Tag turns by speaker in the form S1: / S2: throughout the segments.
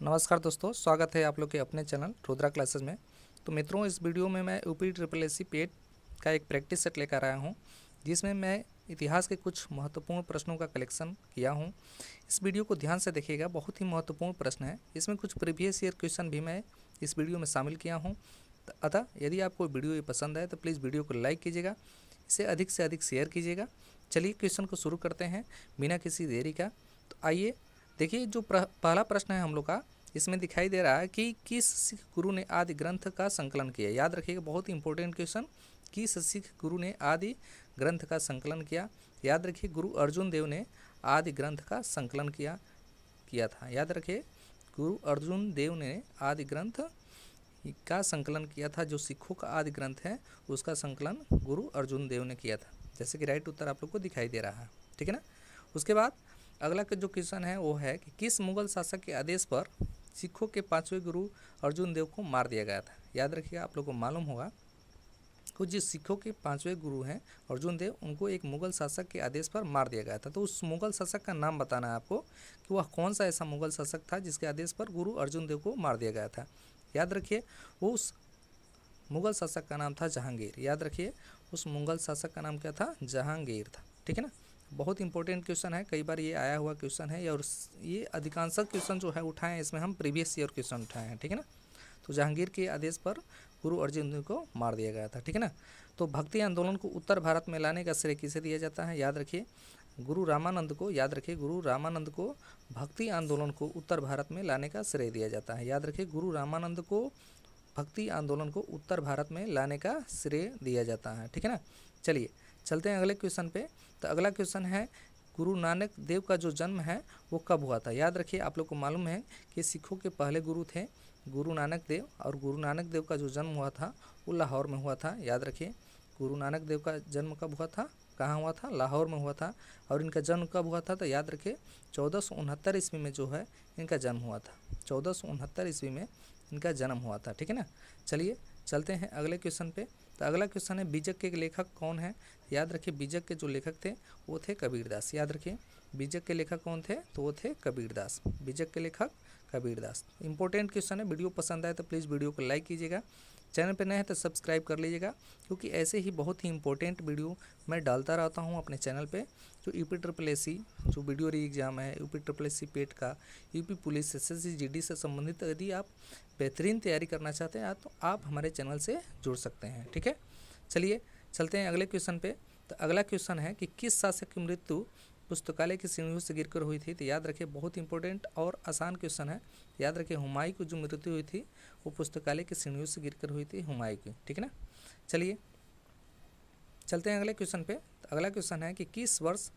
S1: नमस्कार दोस्तों, स्वागत है आप लोग के अपने चैनल रुद्रा क्लासेस में। तो मित्रों, इस वीडियो में मैं यूपी ट्रिपल एस सी पेट का एक प्रैक्टिस सेट लेकर आया हूं, जिसमें मैं इतिहास के कुछ महत्वपूर्ण प्रश्नों का कलेक्शन किया हूं। इस वीडियो को ध्यान से देखिएगा, बहुत ही महत्वपूर्ण प्रश्न है। इसमें कुछ प्रीवियस ईयर क्वेश्चन भी मैं इस वीडियो में शामिल किया हूँ। अतः यदि आपको वीडियो ये पसंद आए तो प्लीज़ वीडियो को लाइक कीजिएगा, इसे अधिक से अधिक शेयर कीजिएगा। चलिए क्वेश्चन को शुरू करते हैं बिना किसी देरी का। तो आइए देखिए, जो पहला प्रश्न है हम लोग का, इसमें दिखाई दे रहा है कि किस सिख गुरु ने आदि ग्रंथ का संकलन किया। याद रखिएगा, बहुत ही इंपॉर्टेंट क्वेश्चन। किस सिख गुरु ने आदि ग्रंथ का संकलन किया। याद रखिए, गुरु अर्जुन देव ने आदि ग्रंथ का संकलन किया था। याद रखिए, गुरु अर्जुन देव ने आदि ग्रंथ का संकलन किया था। जो सिखों का आदि ग्रंथ है उसका संकलन गुरु अर्जुन देव ने किया था, जैसे कि राइट उत्तर आप लोग को दिखाई दे रहा है। ठीक है ना। उसके बाद अगला जो क्वेश्चन है वो है कि किस मुगल शासक के आदेश पर सिखों के पांचवें गुरु अर्जुन देव को मार दिया गया था। याद रखिएगा, आप लोग को मालूम होगा कि जिस सिखों के पांचवें गुरु हैं अर्जुन देव, उनको एक मुगल शासक के आदेश पर मार दिया गया था। तो उस मुगल शासक का नाम बताना है आपको कि वह कौन सा ऐसा मुगल शासक था जिसके आदेश पर गुरु अर्जुन देव को मार दिया गया था। याद रखिए, उस मुगल शासक का नाम था जहांगीर। याद रखिए, उस मुगल शासक का नाम क्या था? जहांगीर था। ठीक है ना। बहुत इंपॉर्टेंट क्वेश्चन है, कई बार ये आया हुआ क्वेश्चन है, और ये अधिकांश क्वेश्चन जो है उठाए हैं, इसमें हम प्रीवियस ईयर क्वेश्चन उठाए हैं। ठीक है ना। तो जहांगीर के आदेश पर गुरु अर्जुन देव को मार दिया गया था। ठीक है ना। तो भक्ति आंदोलन को उत्तर भारत में लाने का श्रेय किसे दिया जाता है? याद रखिए, गुरु रामानंद को। याद रखिए, गुरु रामानंद को भक्ति आंदोलन को उत्तर भारत में लाने का श्रेय दिया जाता है। याद रखिए, गुरु रामानंद को भक्ति आंदोलन को उत्तर भारत में लाने का श्रेय दिया जाता है। ठीक है ना। चलिए चलते हैं अगले क्वेश्चन पे। तो अगला क्वेश्चन है, गुरु नानक देव का जो जन्म है वो कब हुआ था। याद रखिए, आप लोग को मालूम है कि सिखों के पहले गुरु थे गुरु नानक देव, और गुरु नानक देव का जो जन्म हुआ था वो लाहौर में हुआ था। याद रखिए, गुरु नानक देव का जन्म कब हुआ था? कहाँ हुआ था? लाहौर में हुआ था। और इनका जन्म कब हुआ था? तो याद रखिए, 1469 ईस्वी में जो है इनका जन्म हुआ था। 1469 ईस्वी में इनका जन्म हुआ था। ठीक है ना। चलिए चलते हैं अगले क्वेश्चन पे। तो अगला क्वेश्चन है, बीजक के लेखक कौन है। याद रखिए, बीजक के जो लेखक थे वो थे कबीरदास। याद रखिए, बीजक के लेखक कौन थे? तो वो थे कबीरदास। बीजक के लेखक कबीरदास। इंपॉर्टेंट क्वेश्चन है। वीडियो पसंद आए तो प्लीज़ वीडियो को लाइक कीजिएगा, चैनल पर नए हैं तो सब्सक्राइब कर लीजिएगा, क्योंकि ऐसे ही बहुत ही इंपॉर्टेंट वीडियो मैं डालता रहता हूँ अपने चैनल पे। जो यूपी ट्रिपल एस सी जो वीडियो री एग्ज़ाम है, यूपी ट्रिपल एस सी पेट का, यूपी पुलिस, एसएससी जीडी से संबंधित यदि आप बेहतरीन तैयारी करना चाहते हैं तो आप हमारे चैनल से जुड़ सकते हैं। ठीक है। चलिए चलते हैं अगले क्वेश्चन पे। तो अगला क्वेश्चन है कि किस शासक की मृत्यु पुस्तकालय की सीढ़ियों से गिरकर हुई थी। तो याद रखिए, बहुत इंपॉर्टेंट और आसान क्वेश्चन है। याद रखिए, हुमायूं की जो मृत्यु हुई थी वो पुस्तकालय की सीढ़ियों से गिरकर हुई थी, हुमायूं की। ठीक है ना। चलिए चलते हैं अगले क्वेश्चन पे। तो अगला क्वेश्चन है कि किस वर्ष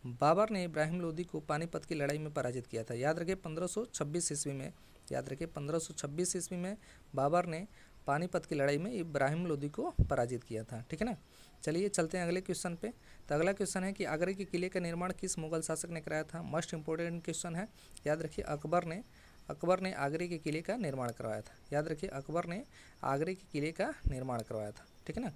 S1: बाबर ने इब्राहिम लोदी को पानीपत की लड़ाई में पराजित किया था। याद रखिए, 1526 ईस्वी में। याद रखिए, 1526 ईस्वी में बाबर ने पानीपत की लड़ाई में इब्राहिम लोदी को पराजित किया था। ठीक है ना। चलिए चलते हैं अगले क्वेश्चन पे। तो अगला क्वेश्चन है कि आगरा के किले का निर्माण किस मुगल शासक ने कराया था। मोस्ट इंपॉर्टेंट क्वेश्चन है। याद रखिए, अकबर ने आगरे के किले का निर्माण करवाया था। याद रखिए, अकबर ने आगरे के किले का निर्माण करवाया था। ठीक है ना।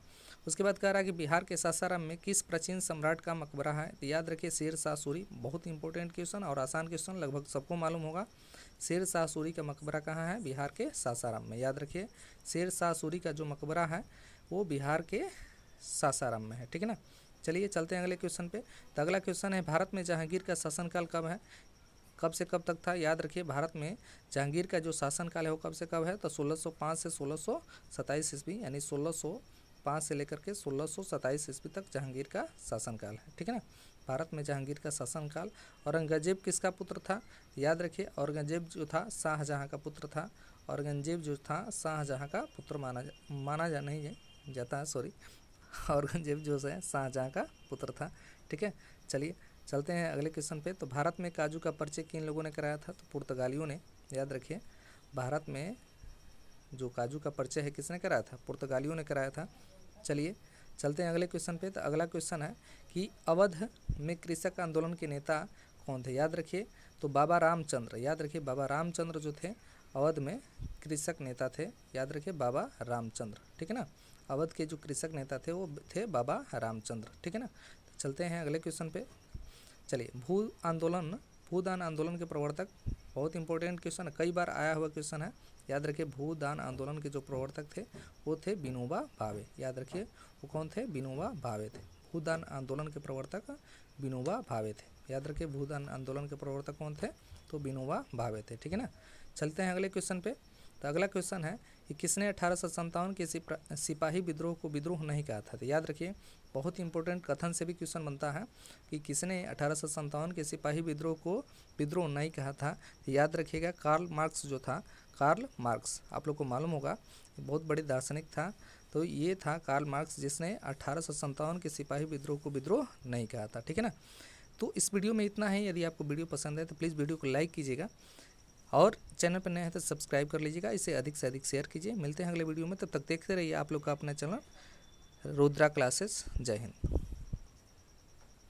S1: उसके बाद कह रहा है कि बिहार के सासाराम में किस प्राचीन सम्राट का मकबरा है। तो याद रखिए, शेर शाह सूरी। बहुत इंपॉर्टेंट क्वेश्चन और आसान क्वेश्चन, लगभग सबको मालूम होगा। शेर शाह सूरी का मकबरा कहाँ है? बिहार के सासाराम में। याद रखिए, शेर शाह सूरी का जो मकबरा है वो बिहार के सासाराम में है। ठीक है ना। चलिए चलते हैं अगले क्वेश्चन पे। तो अगला क्वेश्चन है, भारत में जहांगीर का शासनकाल कब है? कब से कब तक था? याद रखिए, भारत में जहांगीर का जो शासनकाल है वो कब से कब है? तो 1605 से 1627 ईस्वी, यानी 1605 से लेकर के 1627 ईस्वी तक जहांगीर का शासनकाल है। ठीक है ना। भारत में जहांगीर का शासनकाल। औरंगजेब किसका पुत्र था? याद रखिए, औरंगजेब जो था शाहजहाँ का पुत्र था। औरंगजेब जो था शाहजहाँ का पुत्र नहीं जाता है, सॉरी। औरंगजेब जो है शाहजहाँ का पुत्र था। ठीक है। चलिए चलते हैं अगले क्वेश्चन पे। तो भारत में काजू का परिचय किन लोगों ने कराया था? तो पुर्तगालियों ने। याद रखिए, भारत में जो काजू का परिचय है किसने कराया था? पुर्तगालियों ने कराया था। चलिए चलते हैं अगले क्वेश्चन पे। तो अगला क्वेश्चन है कि अवध में कृषक आंदोलन के नेता कौन थे? याद रखिए, तो बाबा रामचंद्र। याद रखिए, बाबा रामचंद्र जो थे अवध में कृषक नेता थे। याद रखिए, बाबा रामचंद्र। ठीक है ना। अवध के जो कृषक नेता थे वो थे बाबा रामचंद्र। ठीक है ना। तो चलते हैं अगले क्वेश्चन पे। चलिए, भूदान आंदोलन के प्रवर्तक, बहुत इंपॉर्टेंट क्वेश्चन है, कई बार आया हुआ क्वेश्चन है, याद रखिए। भूदान आंदोलन के जो प्रवर्तक थे वो थे विनोबा भावे, याद रखिए वो कौन थे, विनोबा भावे थे। भूदान आंदोलन के प्रवर्तक विनोबा भावे थे, याद रखिए भूदान आंदोलन के प्रवर्तक कौन थे, तो विनोबा भावे थे, ठीक है ना। चलते हैं अगले क्वेश्चन पे। तो अगला क्वेश्चन है कि किसने 1857 के सिपाही विद्रोह को विद्रोह नहीं कहा था। तो याद रखिए बहुत ही इंपॉर्टेंट कथन से भी क्वेश्चन बनता है कि किसने 1857 के सिपाही विद्रोह को विद्रोह नहीं कहा था। तो याद रखिएगा कार्ल मार्क्स जो था, कार्ल मार्क्स आप लोग को मालूम होगा बहुत बड़े दार्शनिक था। तो ये था कार्ल मार्क्स जिसने 1857 के सिपाही विद्रोह को विद्रोह नहीं कहा था, ठीक है ना। तो इस वीडियो में इतना है। यदि आपको वीडियो पसंद है तो प्लीज़ वीडियो को लाइक कीजिएगा और चैनल पर नए हैं तो सब्सक्राइब कर लीजिएगा, इसे अधिक से अधिक शेयर कीजिए। मिलते हैं अगले वीडियो में, तब तक देखते रहिए आप लोग का अपना चैनल रुद्रा क्लासेस। जय हिंद।